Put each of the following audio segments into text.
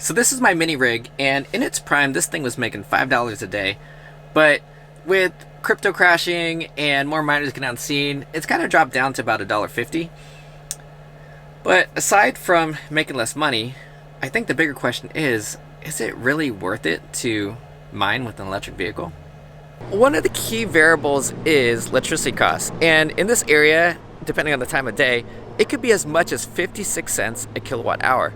So this is my mini rig, and in its prime, this thing was making $5 a day. But with crypto crashing and more miners getting on scene, it's kind of dropped down to about $1.50. But aside from making less money, I think the bigger question is it really worth it to mine with an electric vehicle? One of the key variables is electricity costs. And in this area, depending on the time of day, it could be as much as 56 cents a kilowatt hour.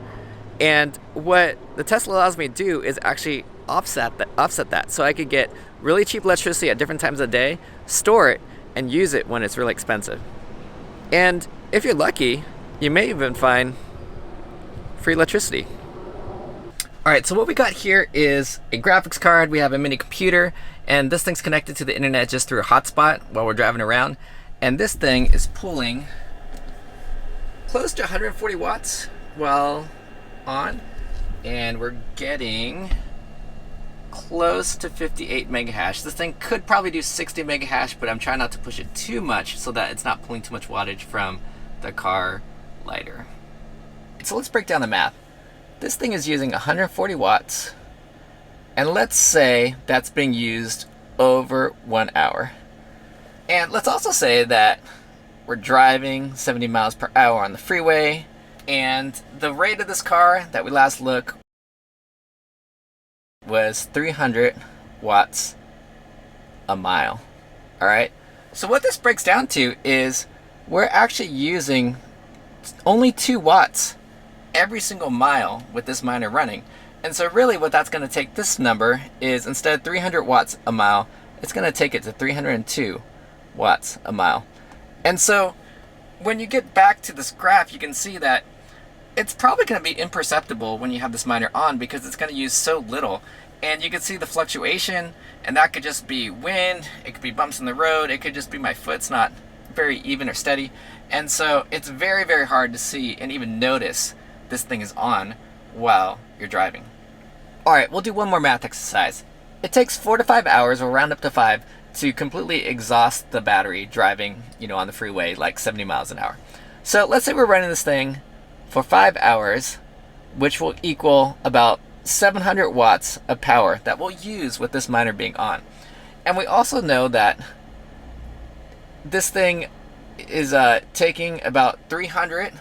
And what the Tesla allows me to do is actually offset that. So I could get really cheap electricity at different times of the day, store it, and use it when it's really expensive. And if you're lucky, you may even find free electricity. All right, so what we got here is a graphics card. We have a mini computer, and this thing's connected to the internet just through a hotspot while we're driving around. And this thing is pulling close to 140 watts while on, and we're getting close to 58 mega hash. This thing could probably do 60 mega hash, but I'm trying not to push it too much so that it's not pulling too much wattage from the car lighter. So let's break down the math. This thing is using 140 watts, and let's say that's being used over 1 hour. And let's also say that we're driving 70 miles per hour on the freeway, and the rate of this car that we last looked was 300 watts a mile. All right, so what this breaks down to is we're actually using only 2 watts every single mile with this miner running. And so really what that's going to take this number is, instead of 300 watts a mile, it's going to take it to 302 watts a mile. And so when you get back to this graph, you can see that it's probably going to be imperceptible when you have this miner on, because it's going to use so little. And you can see the fluctuation, and that could just be wind, it could be bumps in the road, it could just be my foot's not very even or steady. And so it's very, very hard to see and even notice this thing is on while you're driving. All right, we'll do one more math exercise. It takes 4 to 5 hours, we'll round up to 5, to completely exhaust the battery driving, on the freeway like 70 miles an hour. So let's say we're running this thing for 5 hours, which will equal about 700 watts of power that we'll use with this miner being on. And we also know that this thing is taking about 300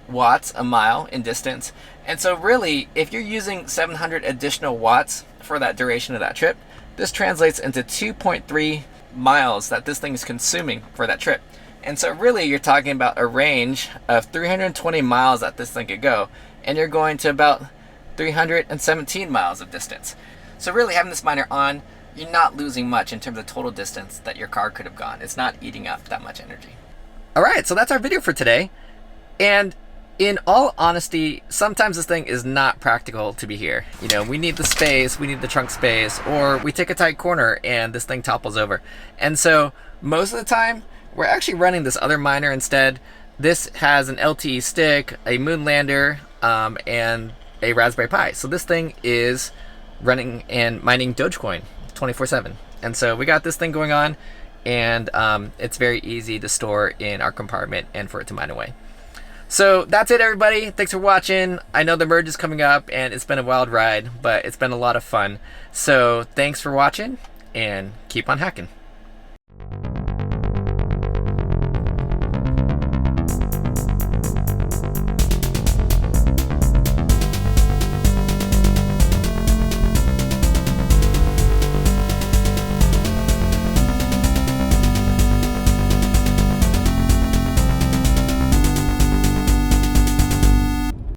watts a mile in distance. And so really, if you're using 700 additional watts for that duration of that trip, this translates into 2.3 miles that this thing is consuming for that trip. And so really, you're talking about a range of 320 miles that this thing could go, and you're going to about 317 miles of distance. So really, having this miner on, you're not losing much in terms of total distance that your car could have gone. It's not eating up that much energy. All right, so that's our video for today. And in all honesty, sometimes this thing is not practical to be here. We need the space, we need the trunk space, or we take a tight corner and this thing topples over. And so most of the time, we're actually running this other miner instead. This has an LTE stick, a moon lander, and a Raspberry Pi. So this thing is running and mining Dogecoin 24/7. And so we got this thing going on, and it's very easy to store in our compartment and for it to mine away. So that's it, everybody. Thanks for watching. I know the merge is coming up, and it's been a wild ride, but it's been a lot of fun. So thanks for watching, and keep on hacking.